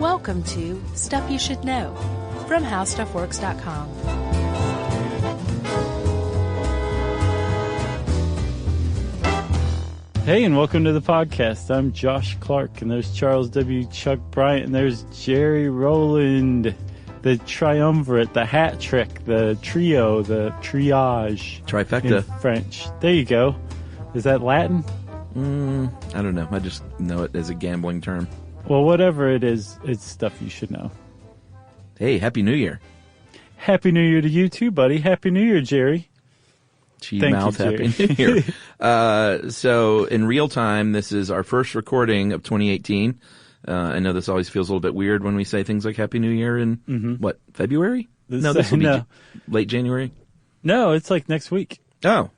Welcome to Stuff You Should Know from HowStuffWorks.com. Hey, and welcome to the podcast. I'm Josh Clark, and there's Charles W. Chuck Bryant, and there's Jerry Rowland, the triumvirate, the hat trick, the trio, the triage. Trifecta. In French. There you go. Is that Latin? I don't know. I just know it as a gambling term. Well, whatever it is, it's stuff you should know. Hey, Happy New Year. Happy New Year to you too, buddy. Happy New Year, Jerry. Mouth, Happy New Year. So in real time, this is our first recording of 2018. I know this always feels a little bit weird when we say things like Happy New Year in, February? This will be late January? No, it's like next week. Oh.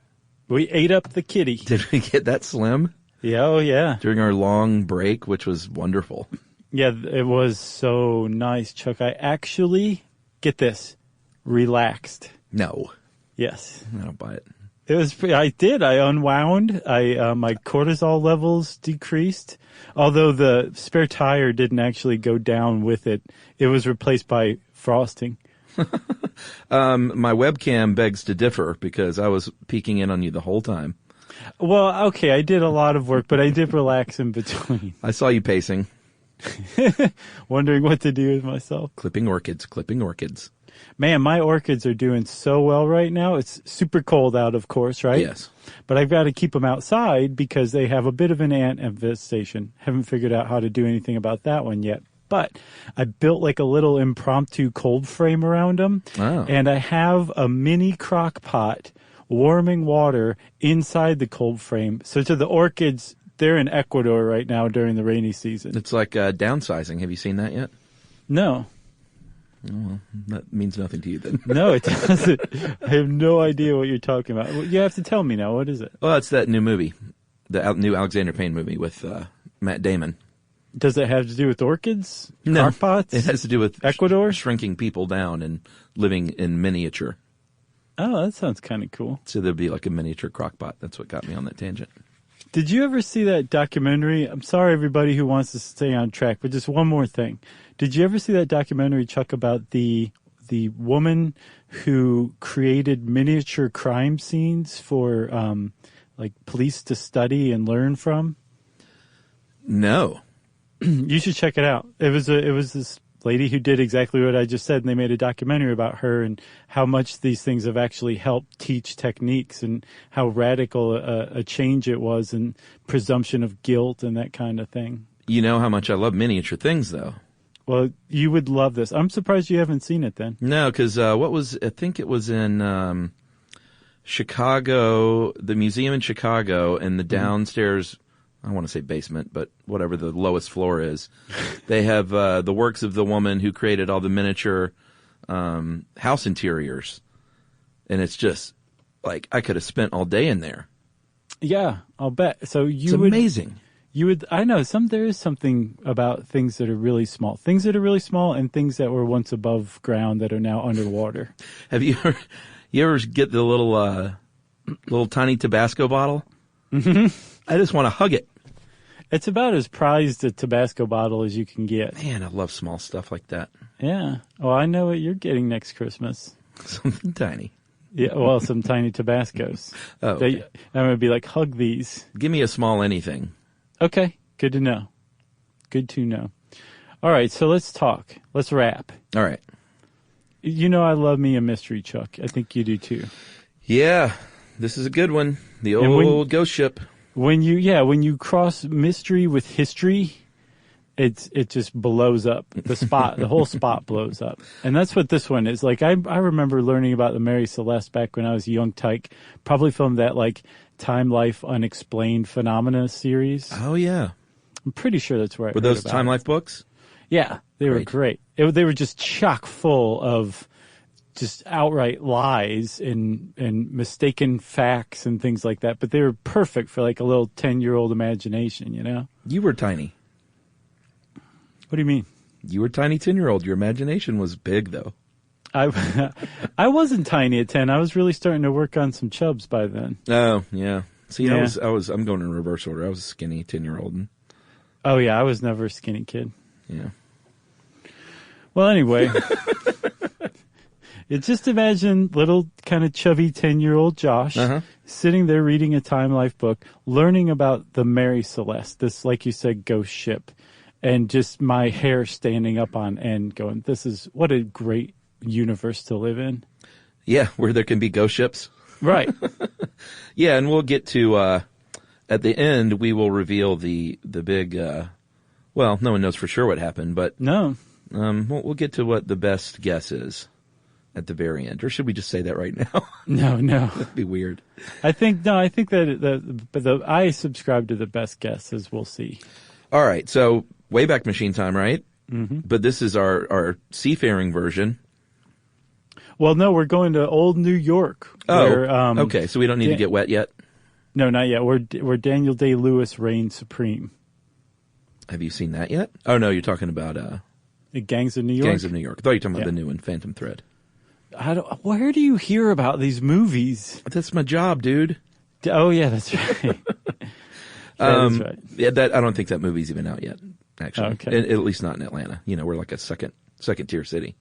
We ate up the kitty. Did we get that slim? Yeah, oh yeah. During our long break, which was wonderful. Yeah, it was so nice, Chuck. I actually, get this, relaxed. No. Yes. I don't buy it. It was. I did. I unwound. My cortisol levels decreased. Although the spare tire didn't actually go down with it. It was replaced by frosting. My webcam begs to differ because I was peeking in on you the whole time. Well, okay, I did a lot of work, but I did relax in between. I saw you pacing. Wondering what to do with myself. Clipping orchids. Man, my orchids are doing so well right now. It's super cold out, of course, right? Yes. But I've got to keep them outside because they have a bit of an ant infestation. Haven't figured out how to do anything about that one yet. But I built like a little impromptu cold frame around them. Oh. And I have a mini crock pot warming water inside the cold frame. So to the orchids, they're in Ecuador right now during the rainy season. It's like downsizing. Have you seen that yet? No. Oh, well, that means nothing to you then. No, it doesn't. I have no idea what you're talking about. You have to tell me now. What is it? Well, it's that new movie, the new Alexander Payne movie with Matt Damon. Does it have to do with orchids? No. Crockpots? It has to do with Ecuador? Shrinking people down and living in miniature. Oh, that sounds kind of cool. So there'd be like a miniature crockpot. That's what got me on that tangent. Did you ever see that documentary? I'm sorry, everybody who wants to stay on track, but just one more thing. Did you ever see that documentary, Chuck, about the woman who created miniature crime scenes for like police to study and learn from? No. You should check it out. It was this lady who did exactly what I just said, and they made a documentary about her and how much these things have actually helped teach techniques and how radical a change it was and presumption of guilt and that kind of thing. You know how much I love miniature things, though. Well, you would love this. I'm surprised you haven't seen it then. No, because I think it was in Chicago, the museum in Chicago, and the downstairs, I want to say basement, but whatever the lowest floor is, they have the works of the woman who created all the miniature house interiors. And it's just, like, I could have spent all day in there. Yeah, I'll bet. So it's amazing. I know, there is something about things that are really small. Things that are really small and things that were once above ground that are now underwater. Have you ever get the little tiny Tabasco bottle? Mm-hmm. I just want to hug it. It's about as prized a Tabasco bottle as you can get. Man, I love small stuff like that. Yeah. Well, I know what you're getting next Christmas. Something tiny. Yeah, well, some tiny Tabascos. Oh, okay. I'm going to be like, hug these. Give me a small anything. Okay. Good to know. Good to know. All right, so let's talk. Let's wrap. All right. You know I love me a mystery, Chuck. I think you do too. Yeah, this is a good one. The old ghost ship. When you cross mystery with history, it just blows up. The whole spot blows up. And that's what this one is. Like, I remember learning about the Mary Celeste back when I was a young tyke, probably from that, like, Time, Life, Unexplained Phenomena series. Oh, yeah. I'm pretty sure that's where I Were those Time, Life books? Yeah, they were great. They were just chock full of just outright lies and mistaken facts and things like that. But they were perfect for like a little 10-year-old imagination, you know? You were tiny. What do you mean? You were a tiny 10-year-old. Your imagination was big, though. I wasn't tiny at 10. I was really starting to work on some chubs by then. Oh, yeah. See, yeah. I'm going in reverse order. I was a skinny 10-year-old. Oh, yeah. I was never a skinny kid. Yeah. Well, anyway, just imagine little kind of chubby 10-year-old Josh sitting there reading a Time Life book, learning about the Mary Celeste, this, like you said, ghost ship, and just my hair standing up on end going, what a great universe to live in. Yeah, where there can be ghost ships. Right. Yeah, and we'll get to, at the end, we will reveal the big, well, no one knows for sure what happened, but no. We'll get to what the best guess is at the very end. Or should we just say that right now? No. That'd be weird. I think that I subscribe to the best guess, as we'll see. All right, so Wayback Machine time, right? Mm-hmm. But this is our seafaring version. Well, no, we're going to old New York. Okay, so we don't need to get wet yet? No, not yet. Where Daniel Day-Lewis reigns supreme. Have you seen that yet? Oh, no, you're talking about... The Gangs of New York? Gangs of New York. I thought you were talking about the new one, Phantom Thread. Where do you hear about these movies? That's my job, dude. Oh, yeah, that's right. That's right. Yeah, I don't think that movie's even out yet, actually. Okay. At least not in Atlanta. We're like a second tier city.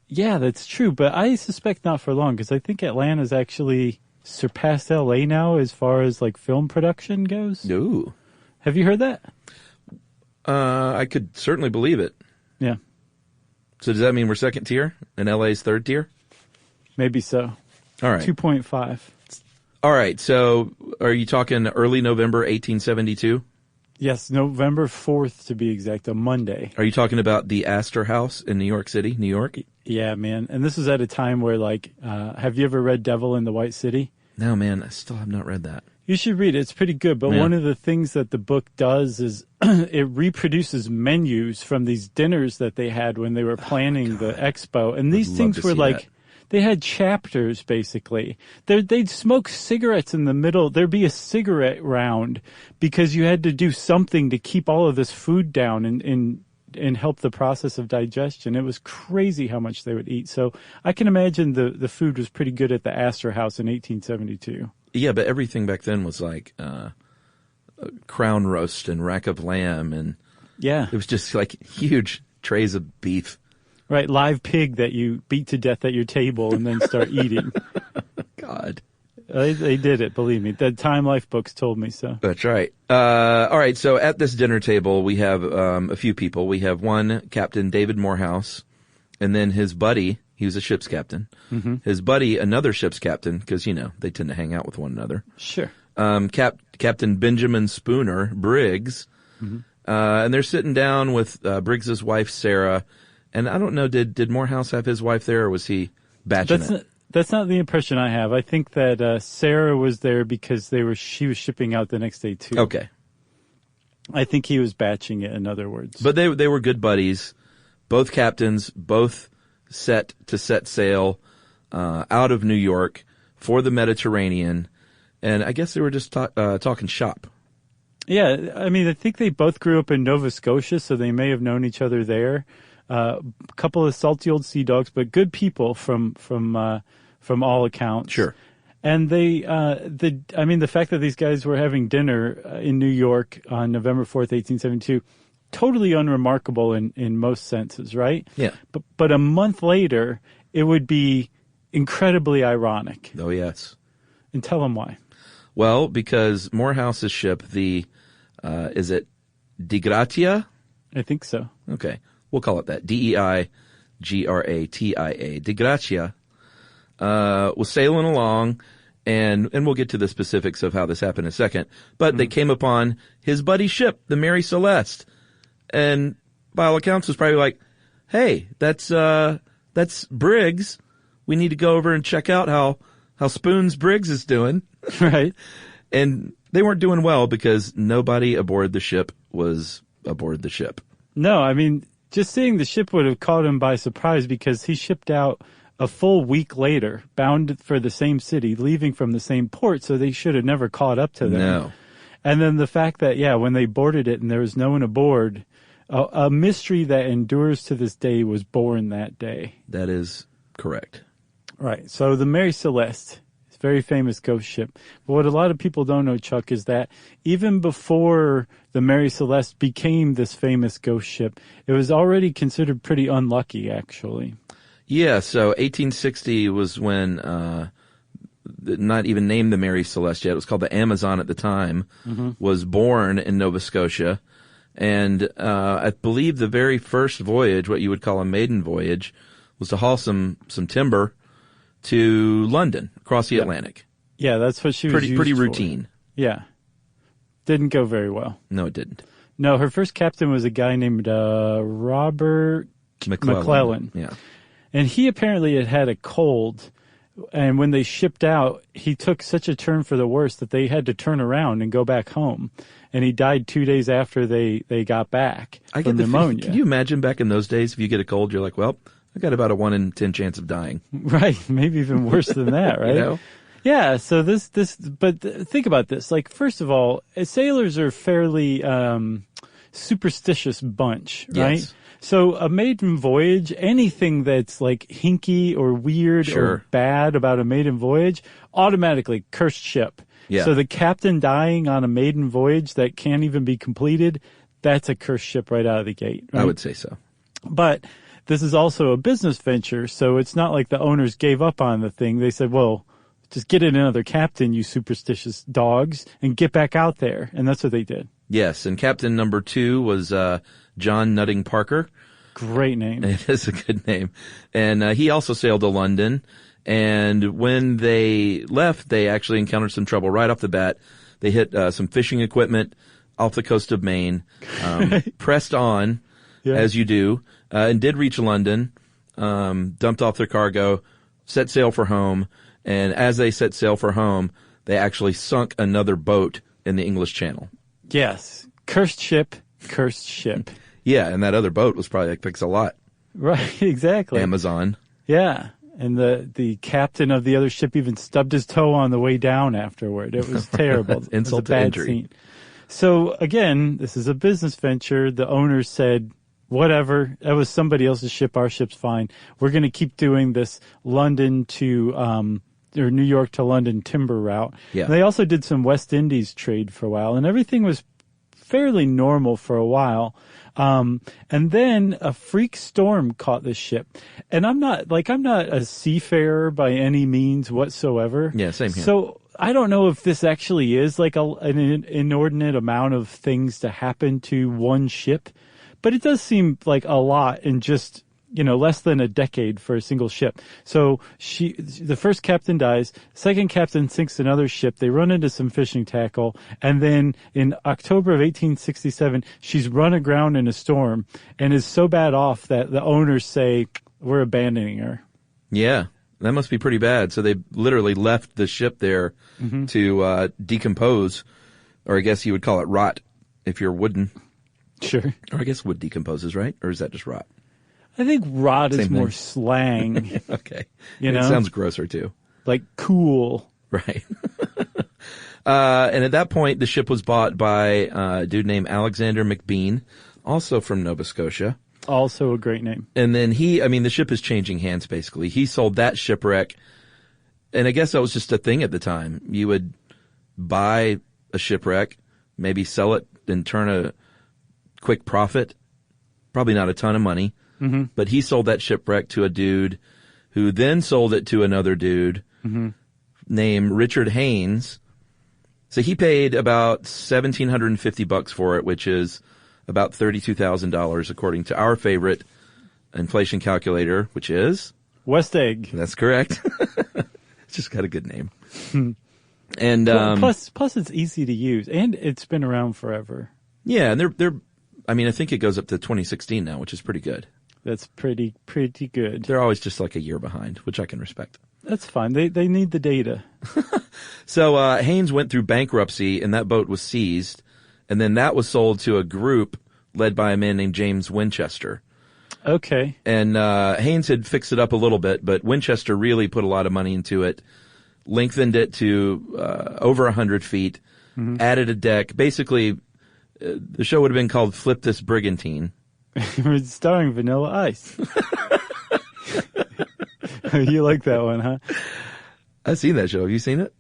Yeah, that's true, but I suspect not for long, because I think Atlanta's actually surpassed L.A. now as far as like film production goes. Ooh. Have you heard that? I could certainly believe it. Yeah. So does that mean we're second tier and LA's third tier? Maybe so. All right. 2.5. All right. So are you talking early November 1872? Yes, November 4th to be exact, a Monday. Are you talking about the Astor House in New York City, New York? Yeah, man. And this was at a time where, like, have you ever read Devil in the White City? No, man. I still have not read that. You should read it. It's pretty good. But one of the things that the book does is it reproduces menus from these dinners that they had when they were planning the expo. And these things were like, they had chapters, basically. They'd smoke cigarettes in the middle. There'd be a cigarette round because you had to do something to keep all of this food down and help the process of digestion. It was crazy how much they would eat. So I can imagine the food was pretty good at the Astor House in 1872. Yeah, but everything back then was like crown roast and rack of lamb, and it was just like huge trays of beef. Right, live pig that you beat to death at your table and then start eating. God. They did it, believe me. The Time Life books told me so. That's right. All right, so at this dinner table, we have a few people. We have one, Captain David Morehouse, and then his buddy. He was a ship's captain. Mm-hmm. His buddy, another ship's captain, because, they tend to hang out with one another. Sure. Captain Benjamin Spooner, Briggs. Mm-hmm. And they're sitting down with Briggs's wife, Sarah. And I don't know, did Morehouse have his wife there, or was he batching it? That's not the impression I have. I think that Sarah was there because she was shipping out the next day, too. Okay. I think he was batching it, in other words. But they were good buddies. Both captains, both set sail out of New York for the Mediterranean, and I guess they were just talking shop. Yeah, I mean, I think they both grew up in Nova Scotia, so they may have known each other there. A couple of salty old sea dogs, but good people from all accounts. Sure. And the fact that these guys were having dinner in New York on November 4th, 1872. Totally unremarkable in most senses, right? Yeah. But a month later, it would be incredibly ironic. Oh, yes. And tell them why. Well, because Morehouse's ship, is it Di Grazia? I think so. Okay. We'll call it that. Deigratia. Di Grazia was sailing along, and we'll get to the specifics of how this happened in a second. But they came upon his buddy's ship, the Mary Celeste. And by all accounts, was probably like, "Hey, that's Briggs. We need to go over and check out how Spoons Briggs is doing." Right. And they weren't doing well because nobody aboard the ship was aboard the ship. No, I mean, just seeing the ship would have caught him by surprise because he shipped out a full week later, bound for the same city, leaving from the same port, so they should have never caught up to them. No. And then the fact that, when they boarded it and there was no one aboard, a mystery that endures to this day was born that day. That is correct. Right. So the Mary Celeste, very famous ghost ship. But what a lot of people don't know, Chuck, is that even before the Mary Celeste became this famous ghost ship, it was already considered pretty unlucky, actually. Yeah, so 1860 was when, not even named the Mary Celeste yet, it was called the Amazon at the time, was born in Nova Scotia. And I believe the very first voyage, what you would call a maiden voyage, was to haul some timber to London, across the Atlantic. Yeah, that's what she was used Pretty for. routine. Yeah. Didn't go very well. No, it didn't. No, her first captain was a guy named Robert McClellan. Yeah. And he apparently had a cold. And when they shipped out, he took such a turn for the worse that they had to turn around and go back home. And he died 2 days after they got back from pneumonia. Can you imagine back in those days, if you get a cold, you're like, well, I got about a 1 in 10 chance of dying. Right. Maybe even worse than that, right? You know? Yeah. So but think about this. Like, first of all, sailors are fairly superstitious bunch, right? Yes. So a maiden voyage, anything that's like hinky or weird or bad about a maiden voyage, automatically cursed ship. Yeah. So the captain dying on a maiden voyage that can't even be completed, that's a cursed ship right out of the gate. Right? I would say so. But this is also a business venture, so it's not like the owners gave up on the thing. They said, well, just get another captain, you superstitious dogs, and get back out there. And that's what they did. Yes, and captain number 2 was John Nutting Parker. Great name. It is a good name. And he also sailed to London. And when they left, they actually encountered some trouble right off the bat. They hit some fishing equipment off the coast of Maine, pressed on, as you do, and did reach London, dumped off their cargo, set sail for home. And as they set sail for home, they actually sunk another boat in the English Channel. Yes. Cursed ship, cursed ship. Yeah, and that other boat was probably like Pix-a-Lot. Right, exactly. Amazon. Yeah. And the captain of the other ship even stubbed his toe on the way down afterward. It was terrible. Insult to injury. Scene. So again, this is a business venture. The owners said, whatever, that was somebody else's ship. Our ship's fine. We're going to keep doing this London to, or New York to London timber route. Yeah. And they also did some West Indies trade for a while, and everything was fairly normal for a while. And then a freak storm caught the ship. And I'm not a seafarer by any means whatsoever. Yeah, same here. So I don't know if this actually is like an inordinate amount of things to happen to one ship, but it does seem like a lot in just, less than a decade for a single ship. So the first captain dies, second captain sinks another ship, they run into some fishing tackle, and then in October of 1867, she's run aground in a storm and is so bad off that the owners say, we're abandoning her. Yeah, that must be pretty bad. So they literally left the ship there to decompose, or I guess you would call it rot if you're wooden. Sure. Or I guess wood decomposes, right? Or is that just rot? I think rot Same is more thing. slang. Okay. You know? It sounds grosser too. Like cool. Right. And at that point, the ship was bought by a dude named Alexander McBean, also from Nova Scotia. Also a great name. And then the ship is changing hands basically. He sold that shipwreck, and I guess that was just a thing at the time. You would buy a shipwreck, maybe sell it and turn a quick profit. Probably not a ton of money. Mm-hmm. But he sold that shipwreck to a dude who then sold it to another dude named Richard Haynes. So he paid about $1,750 for it, which is about $32,000 according to our favorite inflation calculator, which is West Egg. That's correct. It's just got a good name. And plus it's easy to use, and it's been around forever. Yeah, and they're I think it goes up to 2016 now, which is pretty good. That's pretty good. They're always just like a year behind, which I can respect. That's fine. They need the data. So Haynes went through bankruptcy, and that boat was seized, and then that was sold to a group led by a man named James Winchester. Okay. And Haynes had fixed it up a little bit, but Winchester really put a lot of money into it, lengthened it to over 100 feet, added a deck. Basically, the show would have been called Flip This Brigantine. Starring Vanilla Ice. You like that one, huh? I've seen that show. Have you seen it?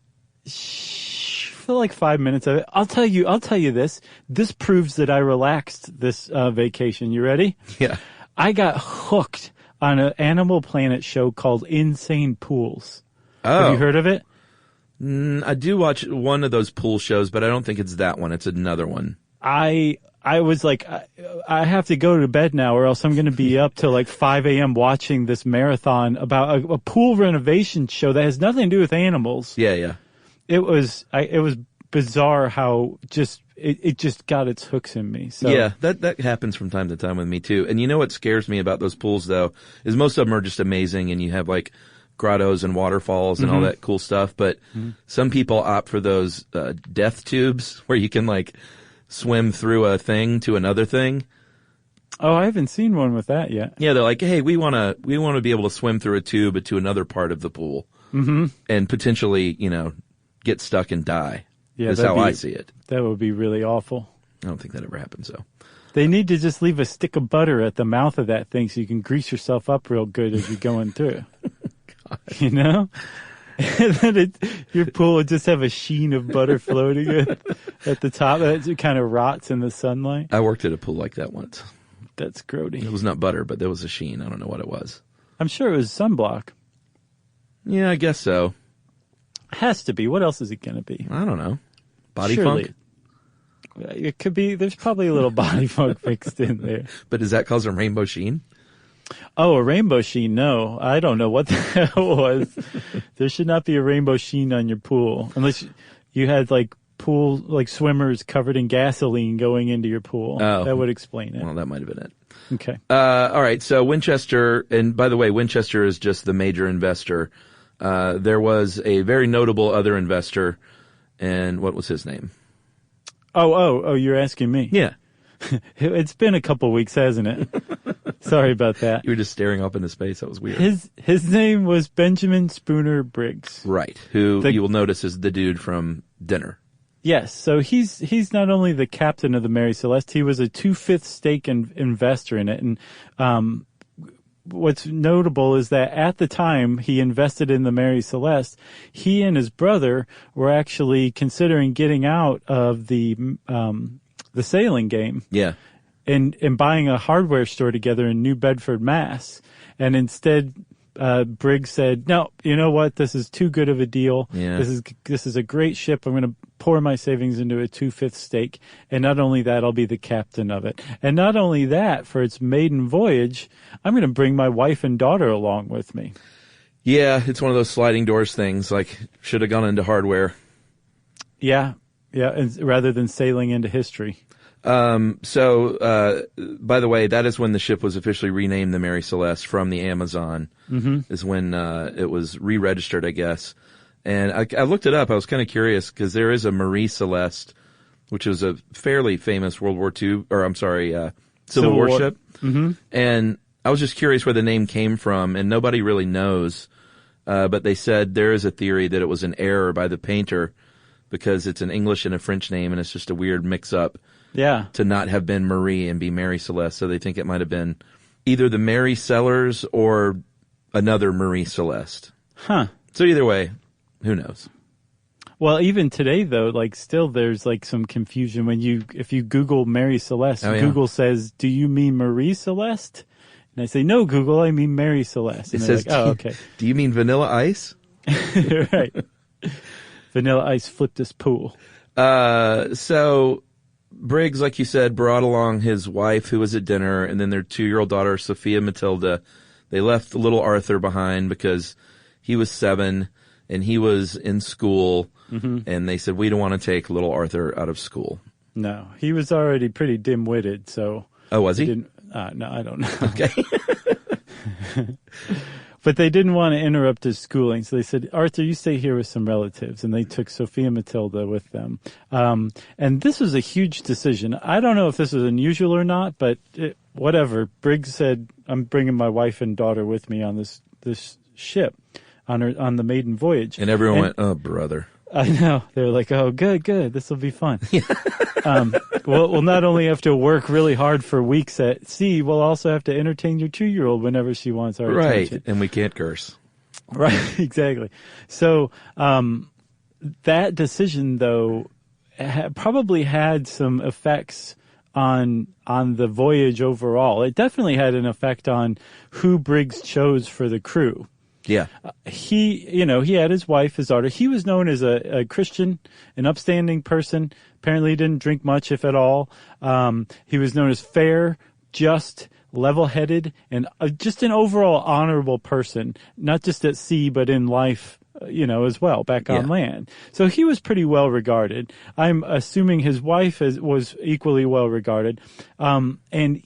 For like 5 minutes of it. I'll tell you this. This proves that I relaxed this vacation. You ready? Yeah. I got hooked on an Animal Planet show called Insane Pools. Oh. Have you heard of it? I do watch one of those pool shows, but I don't think it's that one. It's another one. I was like, I have to go to bed now or else I'm going to be up till like 5 a.m. watching this marathon about a pool renovation show that has nothing to do with animals. Yeah, yeah. It was bizarre how it just got its hooks in me. So. Yeah, that happens from time to time with me too. And you know what scares me about those pools though, is most of them are just amazing and you have like grottos and waterfalls and all that cool stuff. But some people opt for those death tubes where you can like swim through a thing to another thing. Oh, I haven't seen one with that yet. Yeah, they're like, hey, we want to be able to swim through a tube to another part of the pool and potentially, get stuck and die. Yeah, that's how I see it. That would be really awful. I don't think that ever happens, though. They need to just leave a stick of butter at the mouth of that thing so you can grease yourself up real good as you're going through. You know? And then your pool would just have a sheen of butter floating at the top. It kind of rots in the sunlight. I worked at a pool like that once. That's grody. It was not butter, but there was a sheen. I don't know what it was. I'm sure it was sunblock. Yeah, I guess so. Has to be. What else is it going to be? I don't know. Body Surely. funk? It could be. There's probably a little body funk mixed in there. But does that cause a rainbow sheen? Oh, a rainbow sheen? No. I don't know what the hell was. There should not be a rainbow sheen on your pool. Unless you had like swimmers covered in gasoline going into your pool. Oh. That would explain it. Well, that might have been it. Okay. All right. So Winchester, and by the way, Winchester is just the major investor. There was a very notable other investor, and what was his name? Oh, you're asking me. Yeah. It's been a couple weeks, hasn't it? Sorry about that. You were just staring up into space. That was weird. His name was Benjamin Spooner Briggs. Right. Who you will notice is the dude from Dinner. Yes. So he's not only the captain of the Mary Celeste, he was a 2/5 stake investor in it. And, what's notable is that at the time he invested in the Mary Celeste, he and his brother were actually considering getting out of the sailing game. Yeah. And buying a hardware store together in New Bedford, Mass. And instead, Briggs said, no, you know what? This is too good of a deal. Yeah. This is a great ship. I'm going to pour my savings into a 2/5 stake. And not only that, I'll be the captain of it. And not only that, for its maiden voyage, I'm going to bring my wife and daughter along with me. Yeah. It's one of those sliding doors things. Like, should have gone into hardware. Yeah. Yeah. And rather than sailing into history. So, by the way, that is when the ship was officially renamed the Mary Celeste from the Amazon, is when, it was re-registered, I guess. And I looked it up. I was kind of curious because there is a Marie Celeste, which was a fairly famous Civil War ship. Mm-hmm. And I was just curious where the name came from, and nobody really knows. But they said there is a theory that it was an error by the painter because it's an English and a French name, and it's just a weird mix-up. Yeah. To not have been Marie and be Mary Celeste. So they think it might have been either the Mary Sellers or another Marie Celeste. Huh. So either way, who knows? Well, even today though, like still there's like some confusion if you Google Mary Celeste, Google says, do you mean Marie Celeste? And I say, no, Google, I mean Mary Celeste. And it says, like, oh, okay. Do you mean Vanilla Ice? Right. Vanilla Ice flipped his pool. So Briggs, like you said, brought along his wife who was at dinner, and then their 2-year-old daughter, Sophia Matilda. They left little Arthur behind because he was 7 and he was in school, and they said, we don't want to take little Arthur out of school. No, he was already pretty dim-witted, so... Oh, was he? No, I don't know. Okay. But they didn't want to interrupt his schooling, so they said, Arthur, you stay here with some relatives. And they took Sophia Matilda with them. And this was a huge decision. I don't know if this was unusual or not, but whatever. Briggs said, I'm bringing my wife and daughter with me on this ship, on the maiden voyage. And everyone went, oh, brother. I know. They were like, oh, good. This will be fun. We'll not only have to work really hard for weeks at sea, we'll also have to entertain your 2-year-old whenever she wants our attention. Right, and we can't curse. Right, exactly. So that decision, though, probably had some effects on the voyage overall. It definitely had an effect on who Briggs chose for the crew. Yeah. He had his wife, his daughter. He was known as a Christian, an upstanding person. Apparently he didn't drink much, if at all. He was known as fair, just, level-headed, and just an overall honorable person, not just at sea, but in life, as well, back on land. So he was pretty well regarded. I'm assuming his wife was equally well regarded. And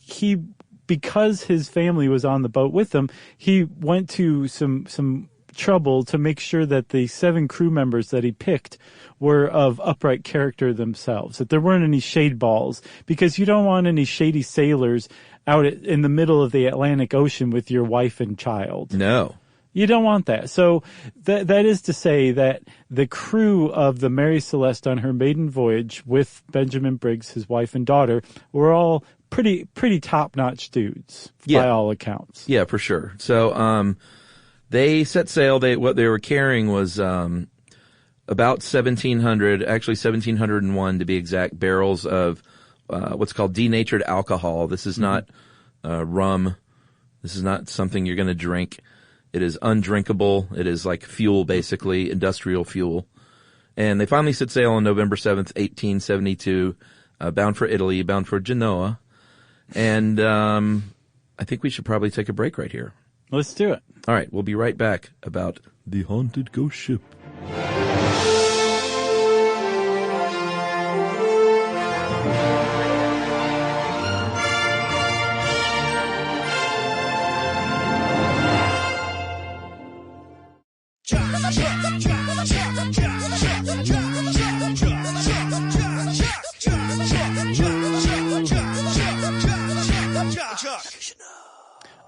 because his family was on the boat with him, he went to some trouble to make sure that the 7 crew members that he picked were of upright character themselves, that there weren't any shade balls, because you don't want any shady sailors out in the middle of the Atlantic Ocean with your wife and child. No. You don't want that. So that is to say that the crew of the Mary Celeste on her maiden voyage with Benjamin Briggs, his wife and daughter, were all pretty top-notch dudes by all accounts. Yeah, for sure. So they set sail. What they were carrying was about 1,700, actually 1,701 to be exact, barrels of what's called denatured alcohol. This is not rum. This is not something you're going to drink. It is undrinkable. It is like fuel, basically, industrial fuel. And they finally set sail on November 7th, 1872, bound for Italy, bound for Genoa. And I think we should probably take a break right here. Let's do it. All right, we'll be right back about the haunted ghost ship.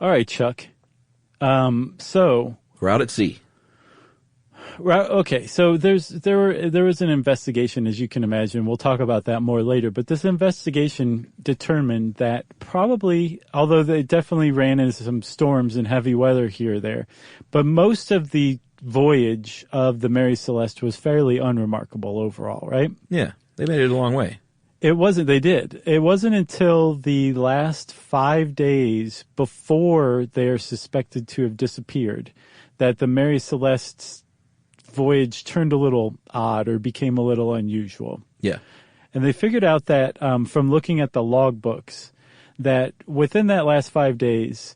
All right, Chuck. So we're out at sea. Okay, so there was an investigation, as you can imagine. We'll talk about that more later. But this investigation determined that probably, although they definitely ran into some storms and heavy weather here or there, but most of the voyage of the Mary Celeste was fairly unremarkable overall, right? Yeah, they made it a long way. They did. It wasn't until the last 5 days before they are suspected to have disappeared that the Mary Celeste's voyage turned a little odd or became a little unusual. Yeah. And they figured out that from looking at the logbooks that within that last 5 days,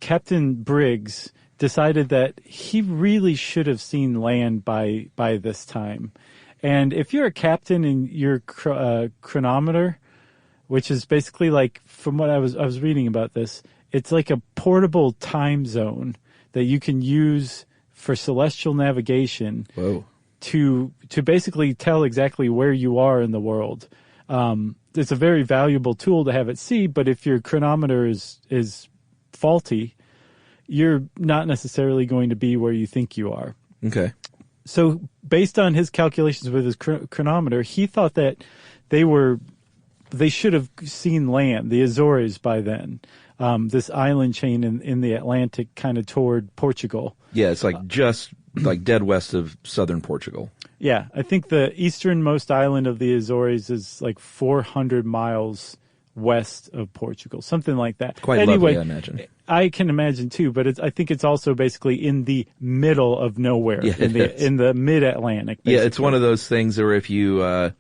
Captain Briggs decided that he really should have seen land by this time. And if you're a captain and your chronometer, which is basically like, from what I was reading about this, it's like a portable time zone that you can use for celestial navigation. Whoa. To basically tell exactly where you are in the world. It's a very valuable tool to have at sea, but if your chronometer is faulty, you're not necessarily going to be where you think you are. Okay. So based on his calculations with his chronometer, he thought that they should have seen land, the Azores, by then. This island chain in the Atlantic kind of toward Portugal. Yeah, it's like just like dead west of southern Portugal. Yeah, I think the easternmost island of the Azores is like 400 miles west of Portugal, something like that. Quite anyway, lovely, I imagine. I can imagine too, but I think it's also basically in the middle of nowhere, in the mid-Atlantic. Basically. Yeah, it's one of those things where if you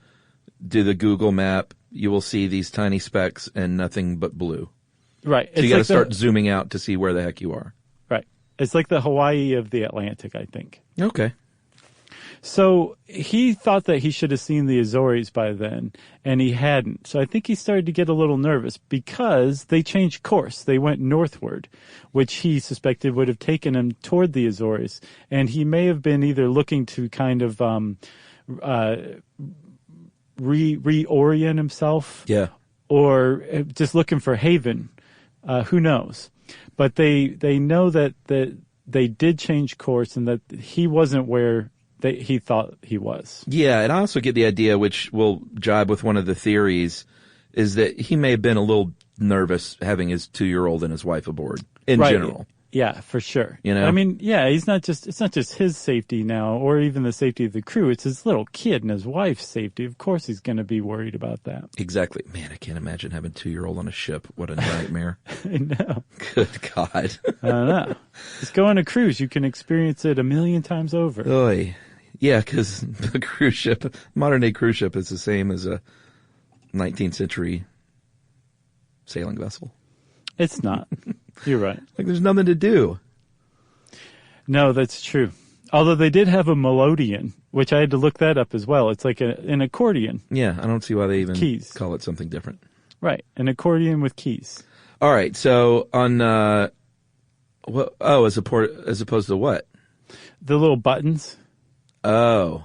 do the Google map, you will see these tiny specks and nothing but blue. Right. So you got to start zooming out to see where the heck you are. Right. It's like the Hawaii of the Atlantic, I think. Okay. So he thought that he should have seen the Azores by then, and he hadn't. So I think he started to get a little nervous because they changed course. They went northward, which he suspected would have taken him toward the Azores. And he may have been either looking to kind of reorient himself, or just looking for haven. Who knows? But they know that they did change course and that he wasn't where he thought he was. Yeah, and I also get the idea, which will jibe with one of the theories, is that he may have been a little nervous having his 2-year-old and his wife aboard in general. Yeah, for sure. You know? I mean, yeah, it's not just his safety now, or even the safety of the crew. It's his little kid and his wife's safety. Of course he's going to be worried about that. Exactly. Man, I can't imagine having a 2-year-old on a ship. What a nightmare. I know. Good God. I don't know. Just go on a cruise. You can experience it 1,000,000 times over. Oy. Yeah, because the cruise ship, modern day cruise ship, is the same as a 19th century sailing vessel. It's not. You're right. Like, there's nothing to do. No, that's true. Although they did have a melodeon, which I had to look that up as well. It's like an accordion. Yeah, I don't see why they even keys. Call it something different. Right, an accordion with keys. All right, so on as opposed to what? The little buttons. Oh.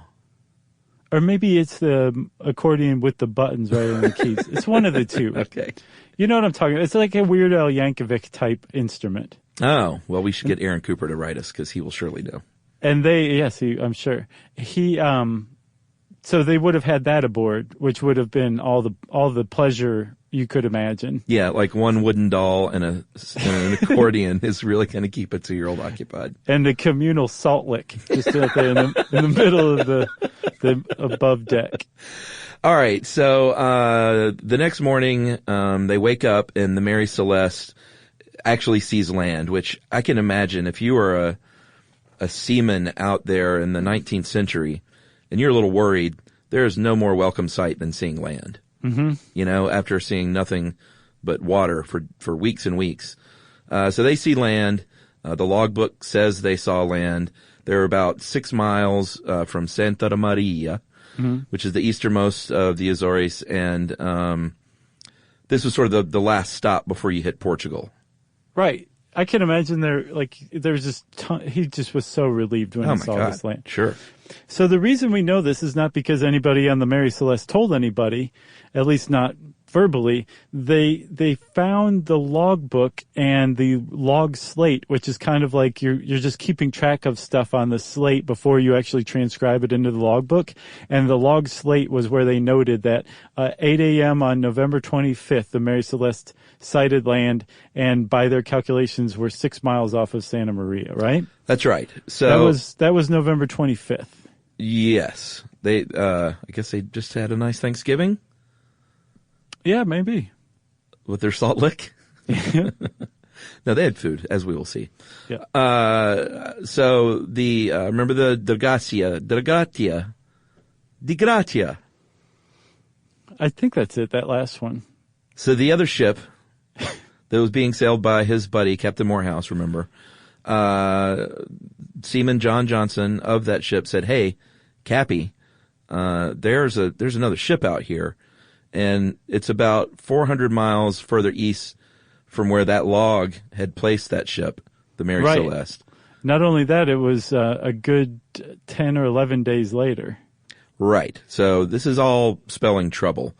Or maybe it's the accordion with the buttons right on the keys. It's one of the two. Okay. You know what I'm talking about? It's like a Weird Al Yankovic type instrument. Oh, well, we should get Aaron Cooper to write us because he will surely know. And I'm sure. So they would have had that aboard, which would have been all the pleasure you could imagine. Yeah, like one wooden doll and an accordion is really going to keep a 2-year-old occupied. And the communal salt lick just out there in the middle of the above deck. All right, so the next morning they wake up and the Mary Celeste actually sees land, which I can imagine if you were a seaman out there in the 19th century and you're a little worried, there is no more welcome sight than seeing land. Mm-hmm. You know, after seeing nothing but water for weeks and weeks. So they see land. The logbook says they saw land. They're about 6 miles from Santa Maria, which is the easternmost of the Azores, and this was sort of the last stop before you hit Portugal. Right. I can imagine there was just he just was so relieved when he saw this land. Sure. So the reason we know this is not because anybody on the Mary Celeste told anybody, at least not verbally. They found the logbook and the log slate, which is kind of like you're just keeping track of stuff on the slate before you actually transcribe it into the logbook. And the log slate was where they noted that 8 a.m. on November 25th, the Mary Celeste sighted land, and by their calculations, were 6 miles off of Santa Maria. Right? That's right. So that was November 25th. Yes, they. I guess they just had a nice Thanksgiving. Yeah, maybe. With their salt lick? No, they had food, as we will see. Yeah. So remember the Di Gratia. I think that's it, that last one. So the other ship that was being sailed by his buddy, Captain Morehouse, remember, Seaman John Johnson of that ship said, "Hey, Cappy, there's another ship out here. And it's about 400 miles further east from where that log had placed that ship, the Mary Celeste." Not only that, it was a good 10 or 11 days later. Right. So this is all spelling trouble.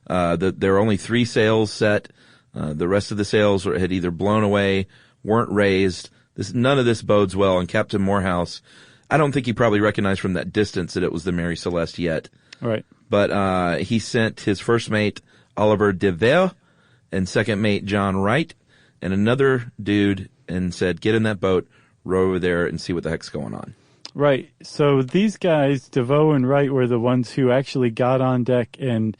There are only 3 sails set. The rest of the sails had either blown away, weren't raised. None of this bodes well. And Captain Morehouse, I don't think he probably recognized from that distance that it was the Mary Celeste yet. Right. But he sent his first mate, Oliver de Vere, and second mate, John Wright, and another dude, and said, "Get in that boat, row over there, and see what the heck's going on." Right. So these guys, DeVoe and Wright, were the ones who actually got on deck and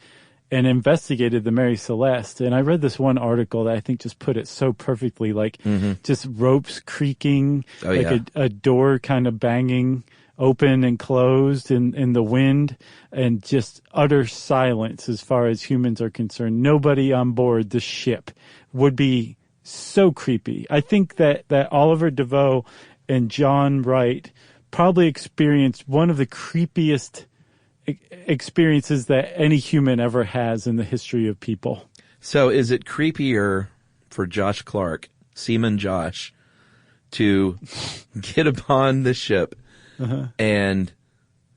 investigated the Mary Celeste. And I read this one article that I think just put it so perfectly, like just ropes creaking, a door kind of banging open and closed in the wind, and just utter silence as far as humans are concerned. Nobody on board the ship. Would be so creepy. I think that Oliver DeVoe and John Wright probably experienced one of the creepiest experiences that any human ever has in the history of people. So is it creepier for Josh Clark, Seaman Josh, to get upon the ship and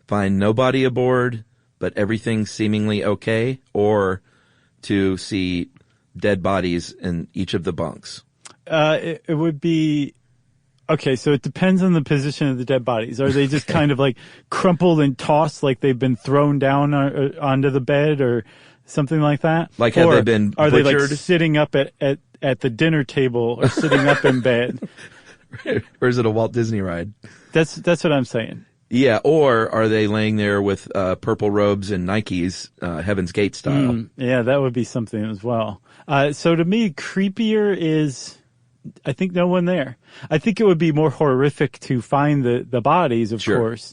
find nobody aboard, but everything seemingly okay, or to see dead bodies in each of the bunks? It would be... Okay, so it depends on the position of the dead bodies. Are they just kind of like crumpled and tossed like they've been thrown down onto the bed or something like that? Like have they been butchered? Are they like sitting up at the dinner table or sitting up in bed? Or is it a Walt Disney ride? That's what I'm saying. Yeah, or are they laying there with purple robes and Nikes, Heaven's Gate style? Yeah, that would be something as well. So to me, creepier is, I think, no one there. I think it would be more horrific to find the bodies, of course.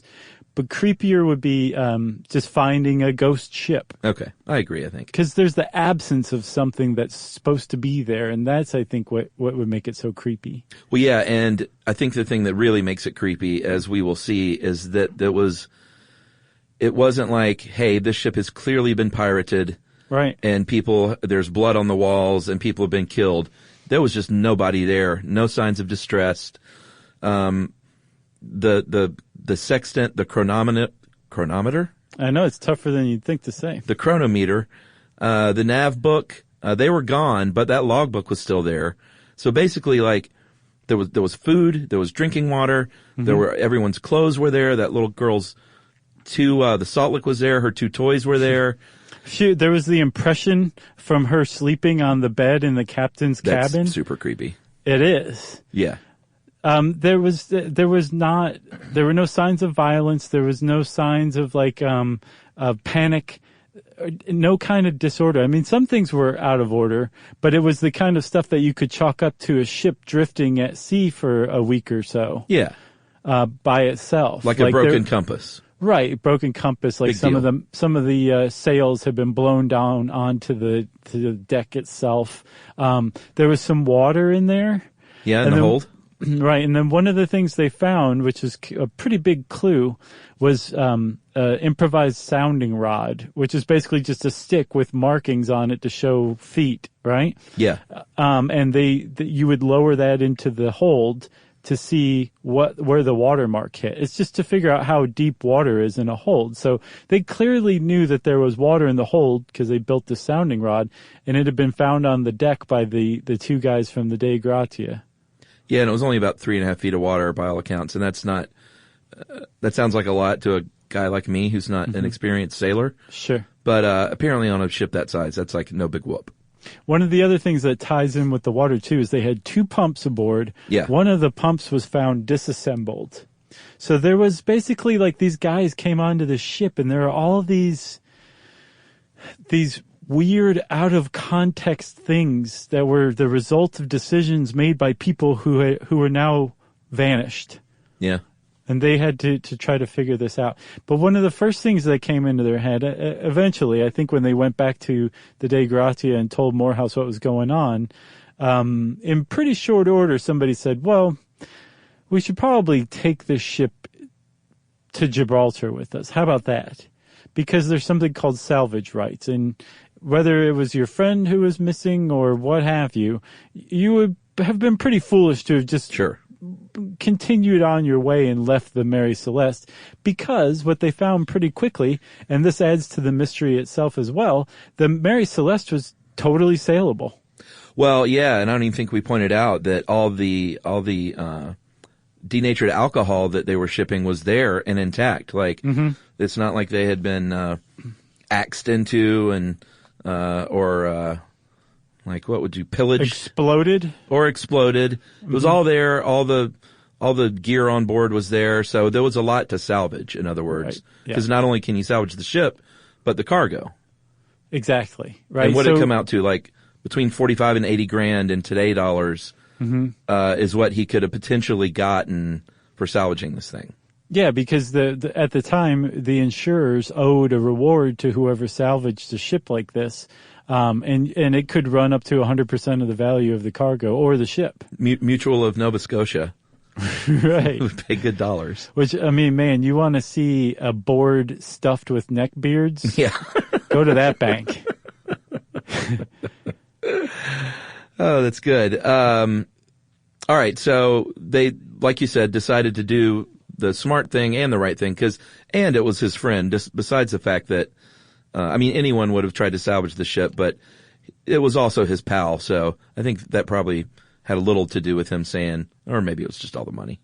But creepier would be just finding a ghost ship. Okay, I agree, I think. Because there's the absence of something that's supposed to be there, and that's, I think, what would make it so creepy. Well, yeah, and I think the thing that really makes it creepy, as we will see, is that it wasn't like, hey, this ship has clearly been pirated. Right. And there's blood on the walls, and people have been killed. There was just nobody there, no signs of distress. The sextant, the chronometer? I know, it's tougher than you'd think to say. The chronometer, the nav book, they were gone, but that logbook was still there. So basically, like, there was food, there was drinking water, everyone's clothes were there, that little girl's the salt lick was there, her 2 toys were there. There was the impression from her sleeping on the bed in the captain's cabin. That's super creepy. It is. Yeah. There were no signs of violence. There was no signs of of panic, no kind of disorder. I mean, some things were out of order, but it was the kind of stuff that you could chalk up to a ship drifting at sea for a week or so. Yeah. By itself. Like a broken compass. Right. Broken compass. Like Big some deal. of the sails had been blown down onto the deck itself. There was some water in there. Yeah. In the hold. Right, and then one of the things they found, which is a pretty big clue, was improvised sounding rod, which is basically just a stick with markings on it to show feet, right? Yeah. And you would lower that into the hold to see where the watermark hit. It's just to figure out how deep water is in a hold. So they clearly knew that there was water in the hold because they built the sounding rod, and it had been found on the deck by the 2 guys from the Dei Gratia. Yeah, and it was only about 3.5 feet of water by all accounts, and that's not. That sounds like a lot to a guy like me who's not an experienced sailor. Sure. But apparently on a ship that size, that's like no big whoop. One of the other things that ties in with the water too is they had 2 pumps aboard. Yeah. One of the pumps was found disassembled. So there was basically like these guys came onto the ship, and there are all these weird, out of context things that were the result of decisions made by people who are now vanished. Yeah. And they had to try to figure this out. But one of the first things that came into their head, eventually, I think when they went back to the Dei Gratia and told Morehouse what was going on, in pretty short order, somebody said, well, we should probably take this ship to Gibraltar with us. How about that? Because there's something called salvage rights, and whether it was your friend who was missing or what have you, you would have been pretty foolish to have just continued on your way and left the Mary Celeste, because what they found pretty quickly, and this adds to the mystery itself as well, the Mary Celeste was totally sailable. Well, yeah, and I don't even think we pointed out that all the denatured alcohol that they were shipping was there and intact. Like, it's not like they had been axed into and like, what would you pillage? Exploded. It was all there. All the gear on board was there. So there was a lot to salvage, in other words. Because not only can you salvage the ship, but the cargo. Exactly. Right. And what it come out to, like, between 45 and 80 grand in today dollars, is what he could have potentially gotten for salvaging this thing. Yeah, because at the time, the insurers owed a reward to whoever salvaged a ship like this. And it could run up to 100% of the value of the cargo or the ship. Mutual of Nova Scotia. Right. Would pay good dollars. Which, I mean, man, you want to see a board stuffed with neck beards? Yeah. Go to that bank. Oh, that's good. All right. So they, like you said, decided to do the smart thing and the right thing and it was his friend, just besides the fact that, I mean, anyone would have tried to salvage the ship, but it was also his pal. So I think that probably had a little to do with him saying, or maybe it was just all the money.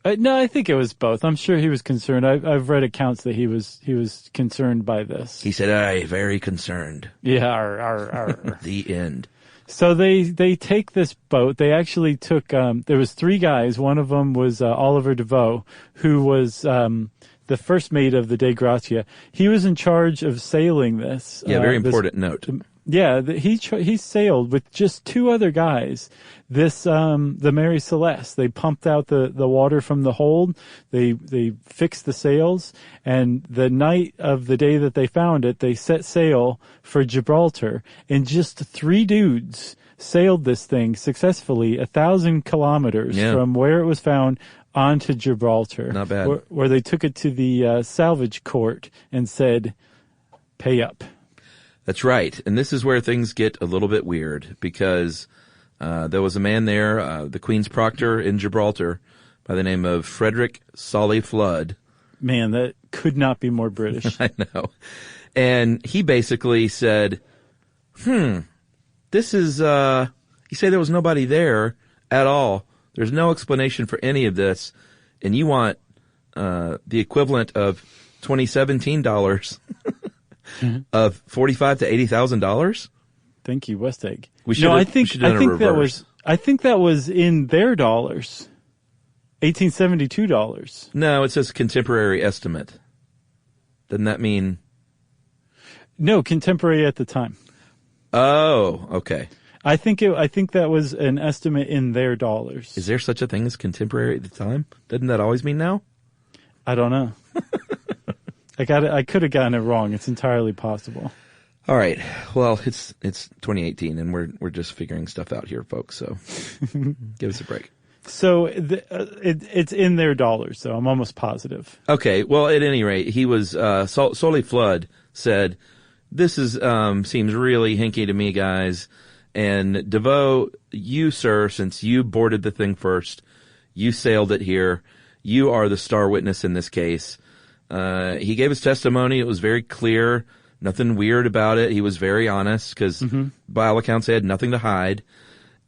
No, I think it was both. I'm sure he was concerned. I've read accounts that he was concerned by this. He said, "I very concerned." Yeah. The end. So they take this boat. They actually took, there was 3 guys. One of them was Oliver DeVoe, who was the first mate of the Dei Gratia. He was in charge of sailing this. Yeah, very important note. Yeah, he sailed with just 2 other guys. The Mary Celeste. They pumped out the water from the hold. They fixed the sails, and the night of the day that they found it, they set sail for Gibraltar. And just 3 dudes sailed this thing successfully 1,000 kilometers from where it was found onto Gibraltar. Not bad. Where they took it to the salvage court and said, "Pay up." That's right. And this is where things get a little bit weird, because there was a man there, the Queen's Proctor in Gibraltar, by the name of Frederick Solly Flood. Man, that could not be more British. I know. And he basically said, this is, you say there was nobody there at all. There's no explanation for any of this. And you want the equivalent of 2017 dollars of $45,000 to $80,000? Thank you, West Egg. I think that was in their dollars. 1872 dollars. No, it says contemporary estimate. Doesn't that mean? No, contemporary at the time. Oh, okay. I think that was an estimate in their dollars. Is there such a thing as contemporary at the time? Doesn't that always mean now? I don't know. I could have gotten it wrong. It's entirely possible. All right. Well, it's 2018, and we're just figuring stuff out here, folks. So give us a break. So it's in their dollars, so I'm almost positive. Okay. Well, at any rate, he was Solly Flood said, "This is seems really hinky to me, guys." And DeVoe, you, sir, since you boarded the thing first, you sailed it here. You are the star witness in this case. He gave his testimony. It was very clear. Nothing weird about it. He was very honest because by all accounts, he had nothing to hide.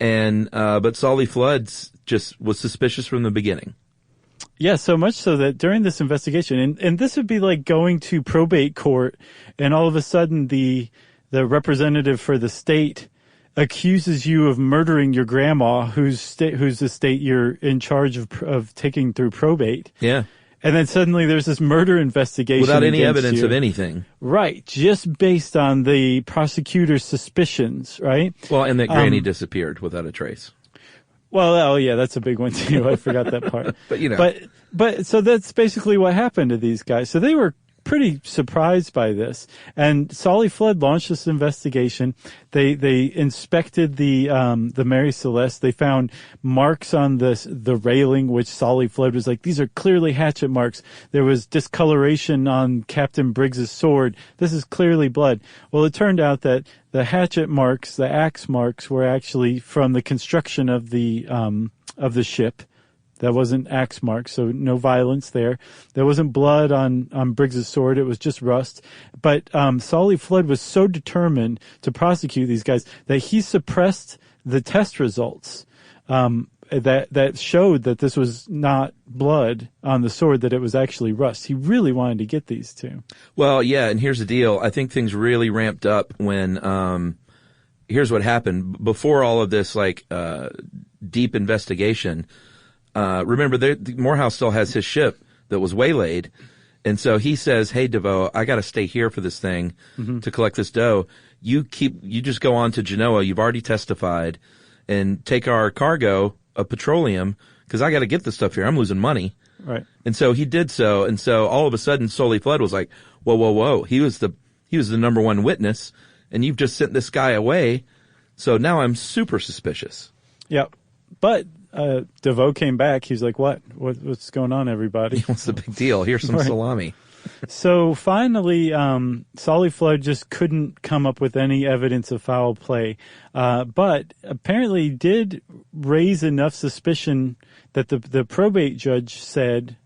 And, but Solly Flood just was suspicious from the beginning. Yeah, so much so that during this investigation, and this would be like going to probate court, and all of a sudden the representative for the state accuses you of murdering your grandma, whose estate you're in charge of taking through probate. Yeah. And then suddenly there's this murder investigation without any evidence you. of anything. Right. Just based on the prosecutor's suspicions, right? Well, and that Granny disappeared without a trace. Well, oh yeah, that's a big one too. I forgot that part. But you know. But so that's basically what happened to these guys. So they were pretty surprised by this. And Solly Flood launched this investigation. They inspected the Mary Celeste. They found marks on the railing, which Solly Flood was like, these are clearly hatchet marks. There was discoloration on Captain Briggs's sword. This is clearly blood. Well, it turned out that the hatchet marks, the axe marks, were actually from the construction of the ship. That wasn't axe marks, so no violence there. There wasn't blood on Briggs's sword. It was just rust. But Solly Flood was so determined to prosecute these guys that he suppressed the test results that showed that this was not blood on the sword, that it was actually rust. He really wanted to get these two. Well, yeah, and here's the deal. I think things really ramped up when here's what happened. Before all of this, deep investigation, remember, Morehouse still has his ship that was waylaid. And so he says, hey, DeVoe, I got to stay here for this thing to collect this dough. You just go on to Genoa. You've already testified, and take our cargo of petroleum because I got to get this stuff here. I'm losing money. Right. And so he did so. And so all of a sudden, Solly Flood was like, whoa, whoa, whoa. He was the number one witness, and you've just sent this guy away. So now I'm super suspicious. Yeah. But DeVoe came back. He's like, what's going on, everybody? What's the big deal? Here's some salami. So finally, Solly Flood just couldn't come up with any evidence of foul play, but apparently did raise enough suspicion that the probate judge said,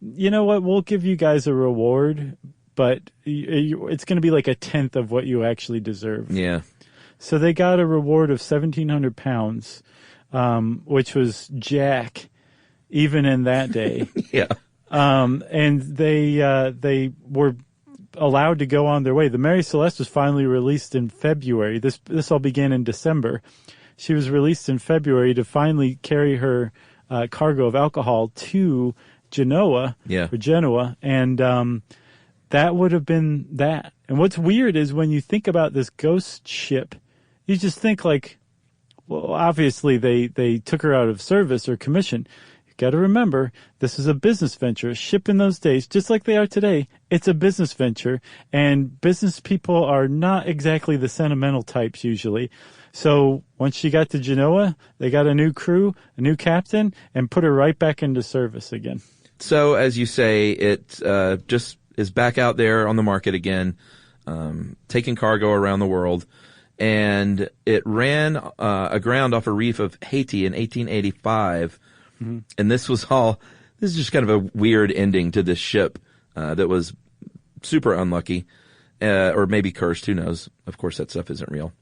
you know what, we'll give you guys a reward, but it's going to be like 1/10 of what you actually deserve. Yeah. So they got a reward of 1,700 pounds, which was jack, even in that day. Yeah. And they were allowed to go on their way. The Mary Celeste was finally released in February. This all began in December. She was released in February to finally carry her cargo of alcohol to Genoa, and that would have been that. And what's weird is when you think about this ghost ship, you just think like, well, obviously they took her out of service or commission. You got to remember, this is a business venture. A ship in those days, just like they are today, it's a business venture, and business people are not exactly the sentimental types usually. So once she got to Genoa, they got a new crew, a new captain, and put her right back into service again. So, as you say, it just is back out there on the market again, taking cargo around the world. And it ran aground off a reef of Haiti in 1885. Mm-hmm. And this is just kind of a weird ending to this ship that was super unlucky, or maybe cursed, who knows. Of course, that stuff isn't real.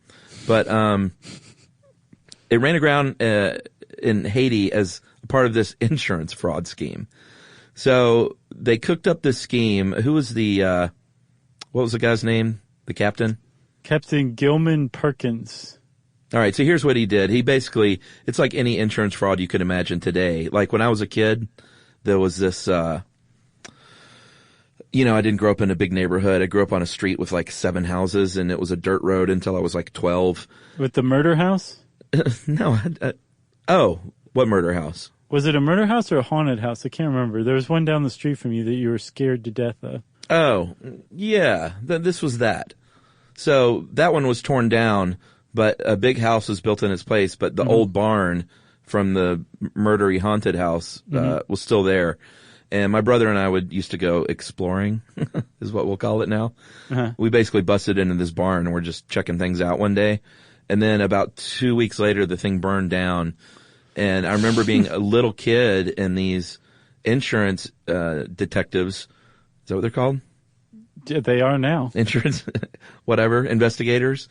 But it ran aground in Haiti as a part of this insurance fraud scheme. So they cooked up this scheme. Who was what was the guy's name? The captain? Captain Gilman Perkins. All right, so here's what he did. He basically, it's like any insurance fraud you could imagine today. Like when I was a kid, there was this, I didn't grow up in a big neighborhood. I grew up on a street with like 7 houses, and it was a dirt road until I was like 12. With the murder house? No. What murder house? Was it a murder house or a haunted house? I can't remember. There was one down the street from you that you were scared to death of. Oh, yeah. This was that. So that one was torn down, but a big house was built in its place. But the old barn from the murdery haunted house was still there. And my brother and I used to go exploring, is what we'll call it now. Uh-huh. We basically busted into this barn and we're just checking things out one day. And then about 2 weeks later, the thing burned down. And I remember being a little kid, and these insurance detectives, is that what they're called? Yeah, they are now. Insurance, whatever, investigators.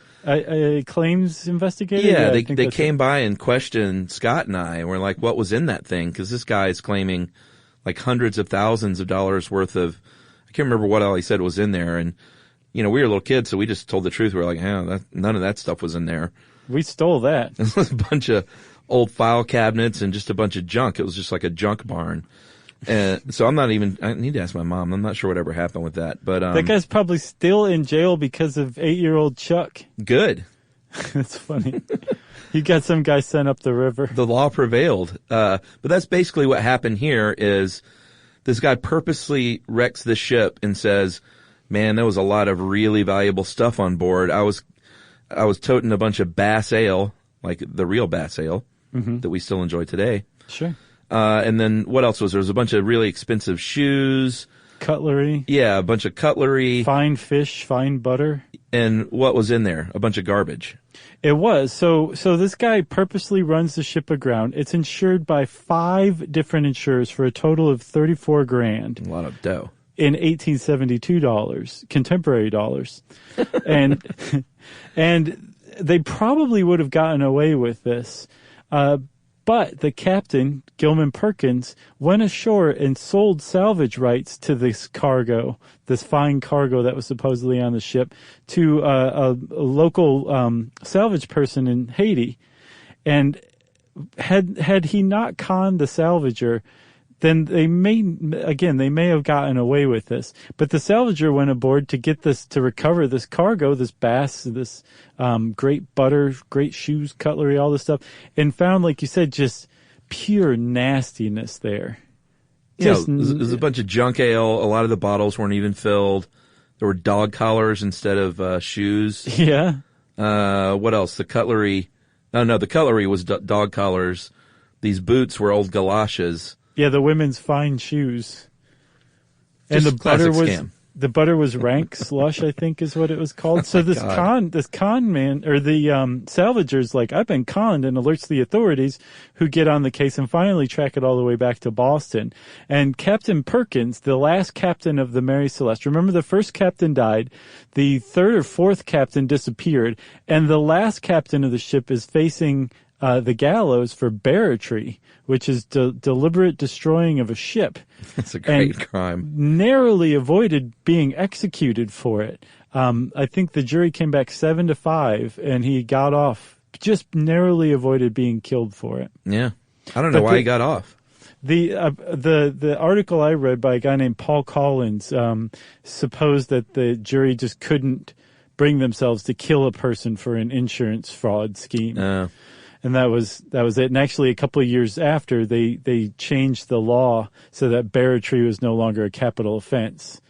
Claims investigators? Yeah, they came by and questioned Scott and I, and we're like, what was in that thing? Because this guy is claiming like hundreds of thousands of dollars worth of, I can't remember what all he said was in there. And, we were little kids, so we just told the truth. We were like, none of that stuff was in there. We stole that. It was a bunch of old file cabinets and just a bunch of junk. It was just like a junk barn. And so I need to ask my mom. I'm not sure whatever happened with that. But that guy's probably still in jail because of 8-year-old Chuck. Good. That's funny. He got some guy sent up the river. The law prevailed. But that's basically what happened here is this guy purposely wrecks the ship and says, man, there was a lot of really valuable stuff on board. I was toting a bunch of Bass Ale, like the real Bass Ale that we still enjoy today. Sure. And then what else was there? There was a bunch of really expensive shoes. Cutlery. Yeah, a bunch of cutlery. Fine fish, fine butter. And what was in there? A bunch of garbage. It was. So this guy purposely runs the ship aground. It's insured by 5 different insurers for a total of $34,000. A lot of dough. In 1872 contemporary dollars. And they probably would have gotten away with this. But the captain, Gilman Perkins, went ashore and sold salvage rights to this cargo, this fine cargo that was supposedly on the ship, to a local salvage person in Haiti. And had he not conned the salvager, then they may have gotten away with this. But the salvager went aboard to recover this cargo, this bass, this great butter, great shoes, cutlery, all this stuff, and found, like you said, just pure nastiness there. There's a bunch of junk ale. A lot of the bottles weren't even filled. There were dog collars instead of shoes. Yeah. What else? The cutlery. No, the cutlery was dog collars. These boots were old galoshes. Yeah, the women's fine shoes. And just the butter was rank slush, I think is what it was called. So this con man, or the salvager's like, I've been conned, and alerts the authorities, who get on the case and finally track it all the way back to Boston. And Captain Perkins, the last captain of the Mary Celeste, remember the first captain died, the third or fourth captain disappeared, and the last captain of the ship is facing the gallows for barratry, which is deliberate destroying of a ship. That's a great crime. Narrowly avoided being executed for it. I think the jury came back 7-5, and he got off. Just narrowly avoided being killed for it. Yeah, I don't know why he got off. The article I read by a guy named Paul Collins supposed that the jury just couldn't bring themselves to kill a person for an insurance fraud scheme. And that was it. And actually, a couple of years after, they changed the law so that barratry was no longer a capital offense.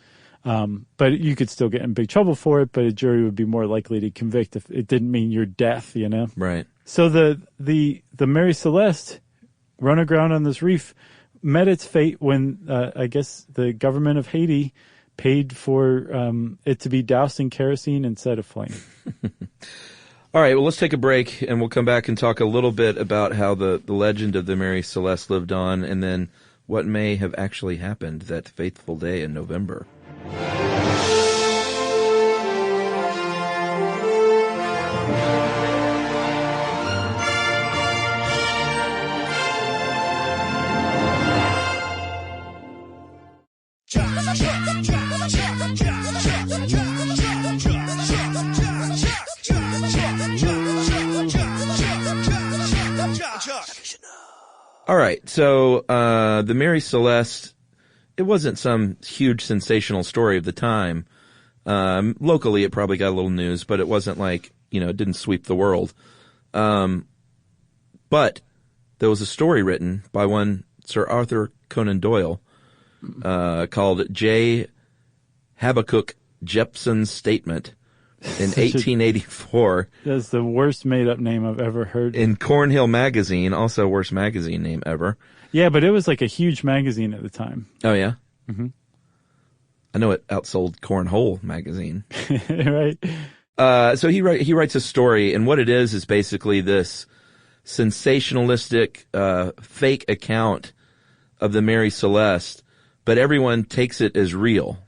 But you could still get in big trouble for it, but a jury would be more likely to convict if it didn't mean your death, you know? Right. So the Mary Celeste run aground on this reef met its fate when, I guess, the government of Haiti paid for it to be doused in kerosene and set aflame. All right, well, let's take a break, and we'll come back and talk a little bit about how the legend of the Mary Celeste lived on, and then what may have actually happened that fateful day in November. All right, so the Mary Celeste, it wasn't some huge sensational story of the time. Locally, it probably got a little news, but it wasn't like, it didn't sweep the world. But there was a story written by one Sir Arthur Conan Doyle called J. Habakkuk Jeppson's Statement in 1884. That's the worst made-up name I've ever heard. In Cornhill Magazine, also worst magazine name ever. Yeah, but it was like a huge magazine at the time. Oh, yeah? Mm-hmm. I know it outsold Cornhole Magazine. Right. So he writes a story, and what it is basically this sensationalistic fake account of the Mary Celeste, but everyone takes it as real.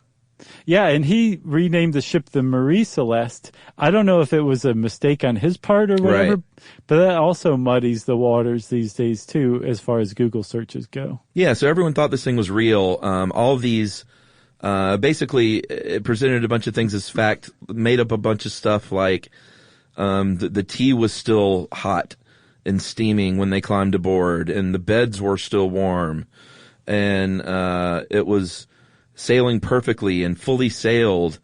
Yeah, and he renamed the ship the Marie Celeste. I don't know if it was a mistake on his part or whatever, right. But that also muddies the waters these days, too, as far as Google searches go. Yeah, so everyone thought this thing was real. All of these, basically, it presented a bunch of things as fact, made up a bunch of stuff like the tea was still hot and steaming when they climbed aboard, and the beds were still warm, and it was sailing perfectly and fully sailed,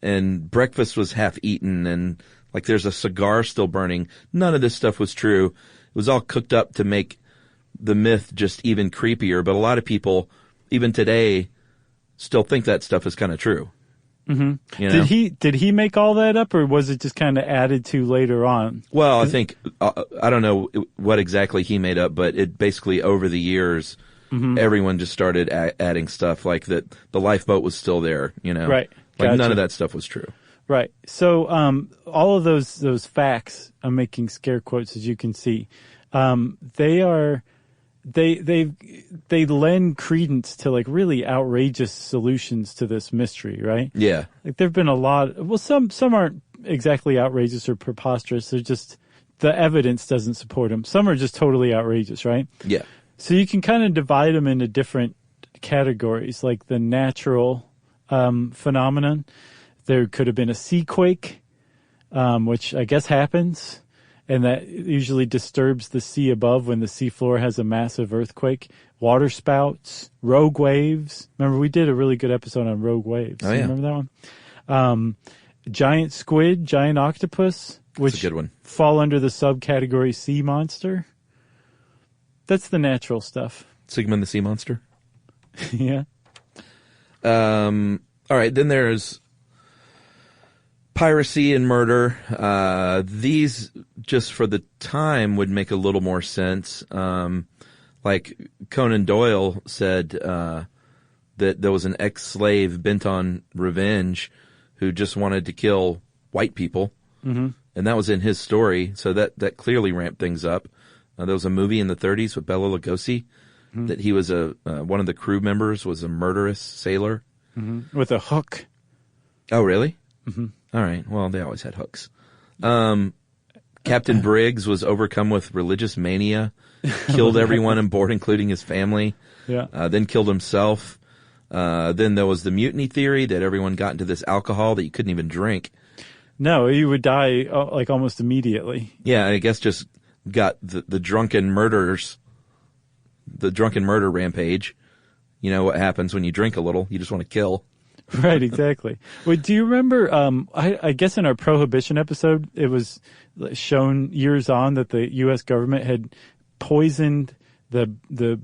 and breakfast was half eaten, and like there's a cigar still burning. None of this stuff was true. It was all cooked up to make the myth just even creepier. But a lot of people, even today, still think that stuff is kind of true. Mm-hmm. You know? Did he make all that up, or was it just kind of added to later on? Well, I think I don't know what exactly he made up, but it basically over the years. Mm-hmm. Everyone just started adding stuff like that. The lifeboat was still there, Right. Like gotcha. none of that stuff was true. Right. So, all of those facts, I'm making scare quotes as you can see, they lend credence to like really outrageous solutions to this mystery, right? Yeah. Like there've been a lot. Well, some aren't exactly outrageous or preposterous. They're just the evidence doesn't support them. Some are just totally outrageous, right? Yeah. So you can kind of divide them into different categories, like the natural phenomenon. There could have been a sea quake, which I guess happens, and that usually disturbs the sea above when the seafloor has a massive earthquake. Water spouts, rogue waves. Remember, we did a really good episode on rogue waves. Oh, yeah. Remember that one? Giant squid, giant octopus, which That's a good one. fall under the subcategory sea monster. That's the natural stuff. Sigmund the Sea Monster? Yeah. All right, then there's piracy and murder. These, just for the time, would make a little more sense. Like Conan Doyle said that there was an ex-slave bent on revenge who just wanted to kill white people. Mm-hmm. And that was in his story, so that clearly ramped things up. There was a movie in the 1930s with Bela Lugosi that he was one of the crew members was a murderous sailor. Mm-hmm. With a hook. Oh, really? Mm-hmm. All right. Well, they always had hooks. Captain Briggs was overcome with religious mania, killed everyone on board, including his family. Yeah. Then killed himself. Then there was the mutiny theory that everyone got into this alcohol that you couldn't even drink. No, he would die like almost immediately. Yeah, I guess just got the drunken murders, the drunken murder rampage. You know what happens when you drink a little? You just want to kill. Right, exactly. Wait, do you remember, I guess in our Prohibition episode, it was shown years on that the U.S. government had poisoned the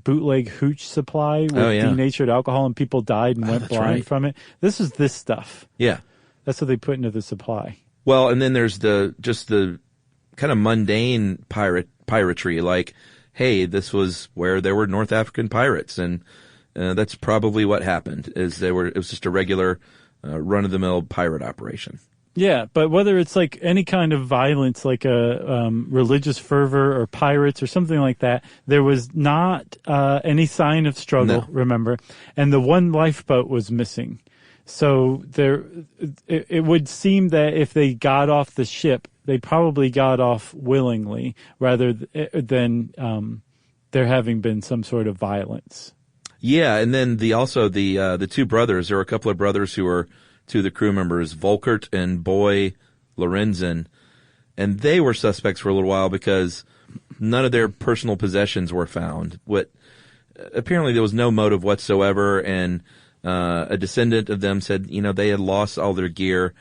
bootleg hooch supply with denatured alcohol, and people died and went blind from it. This is this stuff. Yeah. That's what they put into the supply. Well, and then there's the kind of mundane piratry, like, hey, this was where there were North African pirates, and that's probably what happened. It was just a regular run-of-the-mill pirate operation. Yeah, but whether it's like any kind of violence, like a religious fervor or pirates or something like that, there was not any sign of struggle. No. Remember, and the one lifeboat was missing. So it would seem that if they got off the ship, they probably got off willingly, rather than there having been some sort of violence. Yeah, and then the two brothers. There were a couple of brothers who were two of the crew members, Volkert and Boy Lorenzen, and they were suspects for a little while because none of their personal possessions were found. Apparently there was no motive whatsoever, and a descendant of them said, they had lost all their gear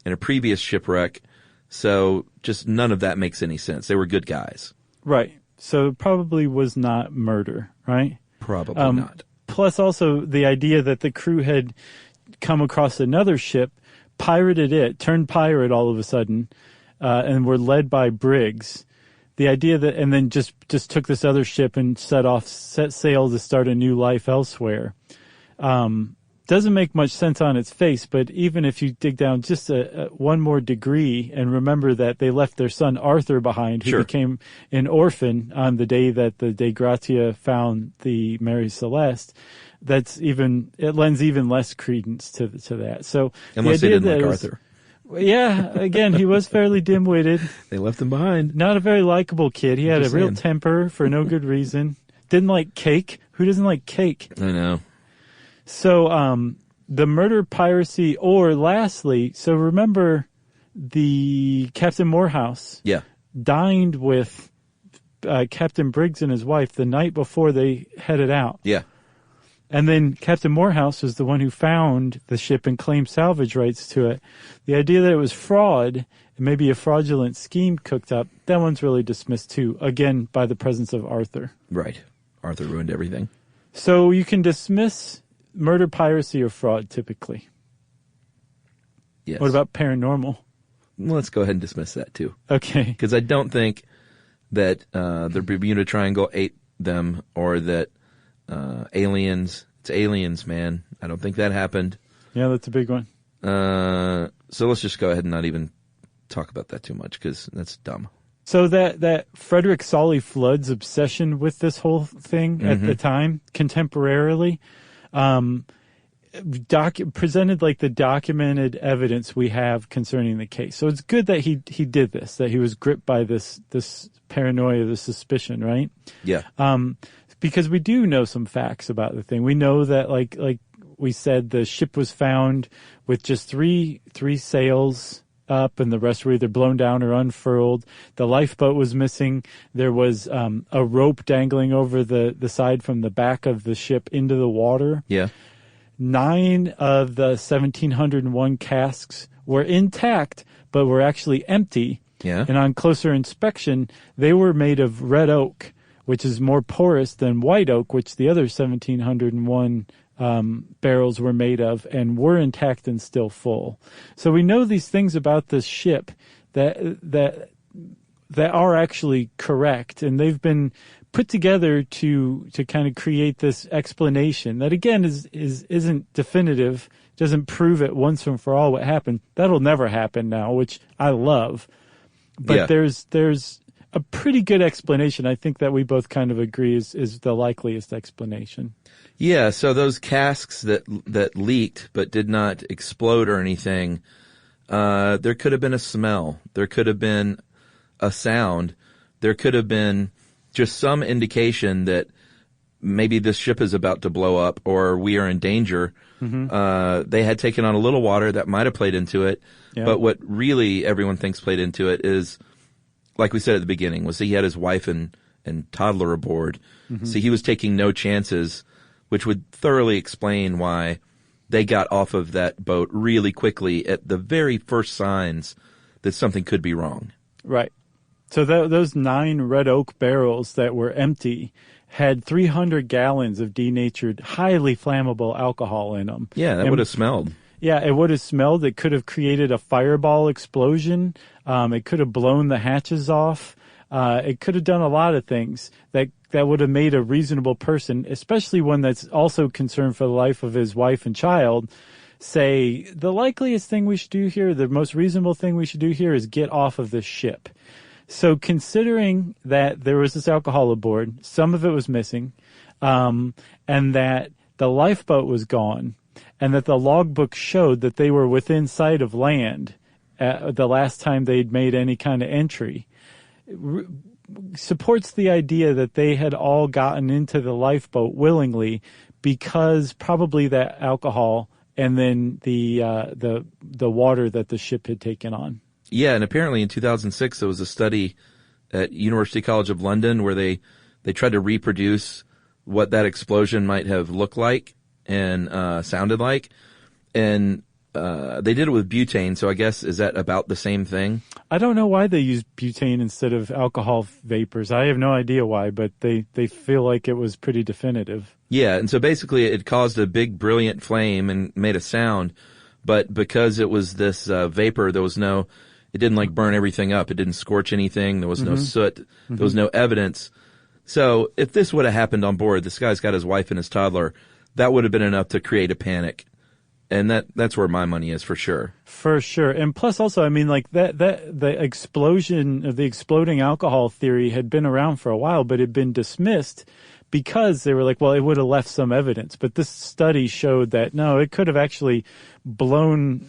in a previous shipwreck, so just none of that makes any sense. They were good guys. Right. So it probably was not murder, right? Probably not. Plus also the idea that the crew had come across another ship, pirated it, turned pirate all of a sudden, and were led by Briggs. The idea that, and then just took this other ship and set sail to start a new life elsewhere. Doesn't make much sense on its face, but even if you dig down just one more degree and remember that they left their son Arthur behind, who became an orphan on the day that the De Gratia found the Mary Celeste, it lends even less credence to that. So unless they didn't like Arthur. Yeah, again, he was fairly dim-witted. They left him behind. Not a very likable kid. He had a real temper for no good reason. Didn't like cake. Who doesn't like cake? I know. So, the murder, piracy, or lastly, so remember the Captain Morehouse dined with Captain Briggs and his wife the night before they headed out. Yeah. And then Captain Morehouse was the one who found the ship and claimed salvage rights to it. The idea that it was fraud, and maybe a fraudulent scheme cooked up, that one's really dismissed too, again, by the presence of Arthur. Right. Arthur ruined everything. So you can dismiss murder, piracy, or fraud, typically. Yes. What about paranormal? Well, let's go ahead and dismiss that, too. Okay. Because I don't think that the Bermuda Triangle ate them, or that it's aliens, man. I don't think that happened. Yeah, that's a big one. So let's just go ahead and not even talk about that too much, because that's dumb. So that Frederick Solly Flood's obsession with this whole thing at the time, contemporarily, presented like the documented evidence we have concerning the case. So it's good that he did this, that he was gripped by this paranoia, this suspicion, right? Yeah. Because we do know some facts about the thing. We know that like we said, the ship was found with just three sails up, and the rest were either blown down or unfurled. The lifeboat was missing. There was a rope dangling over the side from the back of the ship into the water. Yeah. 9 of the 1,701 casks were intact, but were actually empty. Yeah. And on closer inspection, they were made of red oak, which is more porous than white oak, which the other 1,701 barrels were made of, and were intact and still full. So we know these things about this ship that are actually correct, and they've been put together to kind of create this explanation that, again, isn't definitive, doesn't prove it once and for all what happened. That'll never happen now, which I love. But there's a pretty good explanation, I think, that we both kind of agree is the likeliest explanation. Yeah, so those casks that leaked but did not explode or anything, there could have been a smell. There could have been a sound, there could have been just some indication that maybe this ship is about to blow up or we are in danger. They had taken on a little water that might have played into it. Yeah. But what really everyone thinks played into it is, like we said at the beginning, was that he had his wife and toddler aboard. So he was taking no chances, which would thoroughly explain why they got off of that boat really quickly at the very first signs that something could be wrong. Right. So those 9 red oak barrels that were empty had 300 gallons of denatured, highly flammable alcohol in them. Yeah, that would have smelled. Yeah, it would have smelled. It could have created a fireball explosion. It could have blown the hatches off. It could have done a lot of things that would have made a reasonable person, especially one that's also concerned for the life of his wife and child, say, the likeliest thing we should do here, the most reasonable thing we should do here is get off of this ship. So considering that there was this alcohol aboard, some of it was missing, and that the lifeboat was gone, and that the logbook showed that they were within sight of land the last time they'd made any kind of entry, supports the idea that they had all gotten into the lifeboat willingly because probably that alcohol and then the water that the ship had taken on. Yeah, and apparently in 2006 there was a study at University College of London where they tried to reproduce what that explosion might have looked like and sounded like, and they did it with butane. So I guess, is that about the same thing? I don't know why they used butane instead of alcohol vapors. I have no idea why, but they feel like it was pretty definitive. Yeah, and so basically it caused a big brilliant flame and made a sound, but because it was this vapor, there was no. It didn't like burn everything up. It didn't scorch anything. There was no soot. There was no evidence. So if this would have happened on board, this guy's got his wife and his toddler, that would have been enough to create a panic. And that's where my money is for sure. For sure. And plus also, I mean, like that the explosion of the exploding alcohol theory had been around for a while, but had been dismissed because they were like, well, it would have left some evidence. But this study showed that, no, it could have actually blown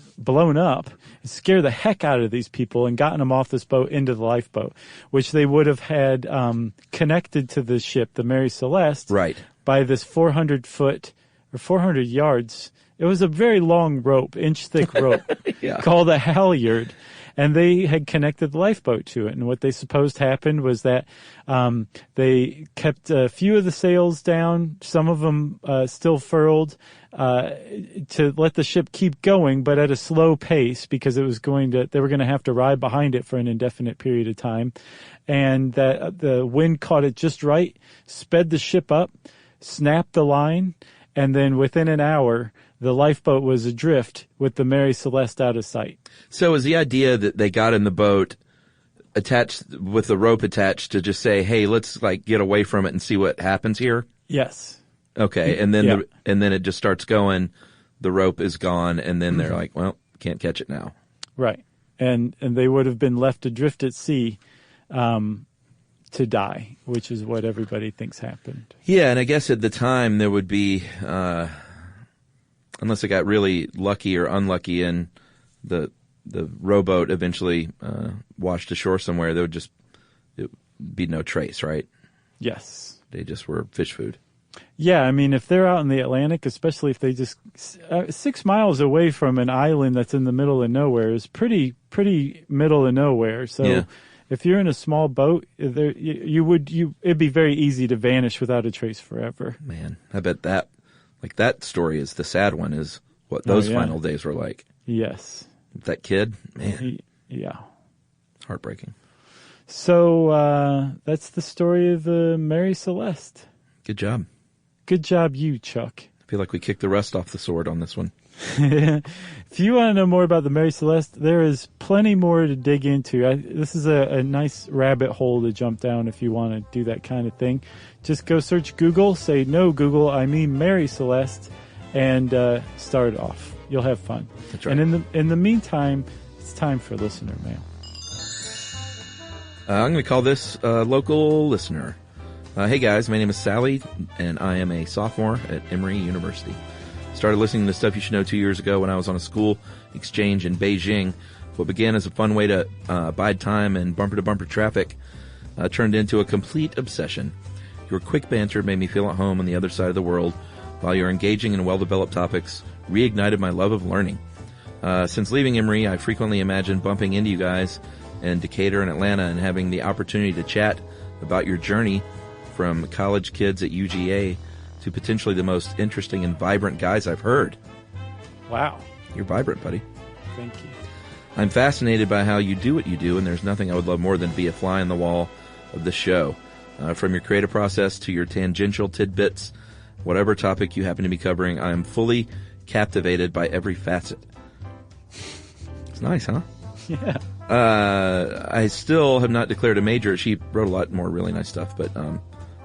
up, scare the heck out of these people and gotten them off this boat into the lifeboat, which they would have had connected to the ship, the Mary Celeste, right, by this 400 foot or 400 yards. It was a very long rope, inch-thick rope, yeah, called a halyard. And they had connected the lifeboat to it. And what they supposed happened was that they kept a few of the sails down, some of them still furled, to let the ship keep going, but at a slow pace because they were going to have to ride behind it for an indefinite period of time. And that the wind caught it just right, sped the ship up, snapped the line, and then within an hour, the lifeboat was adrift with the Mary Celeste out of sight. So is the idea that they got in the boat attached with the rope attached to just say, hey, let's like get away from it and see what happens here? Yes. Okay. And then and then it just starts going, the rope is gone, and then they're like, well, can't catch it now. Right. And they would have been left adrift at sea to die, which is what everybody thinks happened. Yeah, and I guess at the time there would be unless it got really lucky or unlucky and the rowboat eventually washed ashore somewhere, there would be no trace, right? Yes. They just were fish food. Yeah, I mean, if they're out in the Atlantic, especially if they just 6 miles away from an island that's in the middle of nowhere is pretty middle of nowhere. So yeah, if you're in a small boat, it'd be very easy to vanish without a trace forever. Man, I bet that story is the sad one, is what those final days were like. Yes. That kid, man. Yeah. Heartbreaking. So that's the story of the Mary Celeste. Good job. Good job, you, Chuck. I feel like we kicked the rust off the sword on this one. If you want to know more about the Mary Celeste, there is plenty more to dig into. This is a nice rabbit hole to jump down if you want to do that kind of thing. Just go search Google, say, no, Google, I mean Mary Celeste, and start off. You'll have fun. That's right. And in the meantime, it's time for listener mail. I'm going to call this local listener. Hey guys, my name is Sally, and I am a sophomore at Emory University. Started listening to Stuff You Should Know 2 years ago when I was on a school exchange in Beijing. What began as a fun way to bide time in bumper-to-bumper traffic turned into a complete obsession. Your quick banter made me feel at home on the other side of the world, while your engaging and well-developed topics reignited my love of learning. Since leaving Emory, I frequently imagined bumping into you guys in Decatur and Atlanta and having the opportunity to chat about your journey from college kids at UGA to potentially the most interesting and vibrant guys I've heard. Wow. You're vibrant, buddy. Thank you. I'm fascinated by how you do what you do, and there's nothing I would love more than to be a fly on the wall of the show. From your creative process to your tangential tidbits, whatever topic you happen to be covering, I am fully captivated by every facet. It's nice, huh? Yeah. I still have not declared a major. She wrote a lot more really nice stuff, but I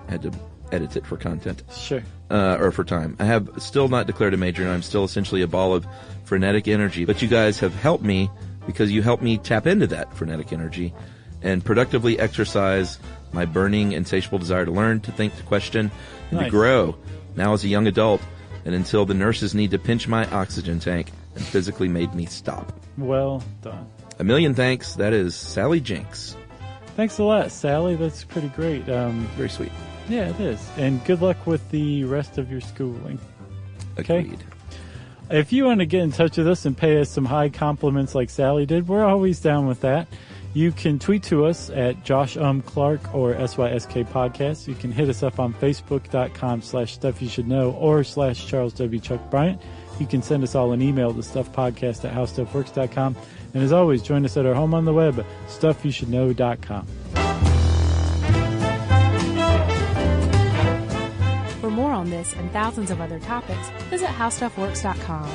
had to edit it for content. Sure. Or for time. I have still not declared a major, and I'm still essentially a ball of frenetic energy. But you guys have helped me because you helped me tap into that frenetic energy and productively exercise my burning, insatiable desire to learn, to think, to question, and to grow. Now as a young adult, and until the nurses need to pinch my oxygen tank and physically made me stop. Well done. A million thanks. That is Sally Jinks. Thanks a lot, Sally. That's pretty great. Very sweet. Yeah, it is. And good luck with the rest of your schooling. Okay? Agreed. If you want to get in touch with us and pay us some high compliments like Sally did, we're always down with that. You can tweet to us at Josh Clark or SYSK Podcast. You can hit us up on Facebook.com/StuffYouShouldKnow or /Charles W. Chuck Bryant. You can send us all an email to StuffPodcast@HowStuffWorks.com. And as always, join us at our home on the web, StuffYouShouldKnow.com. For more on this and thousands of other topics, visit HowStuffWorks.com.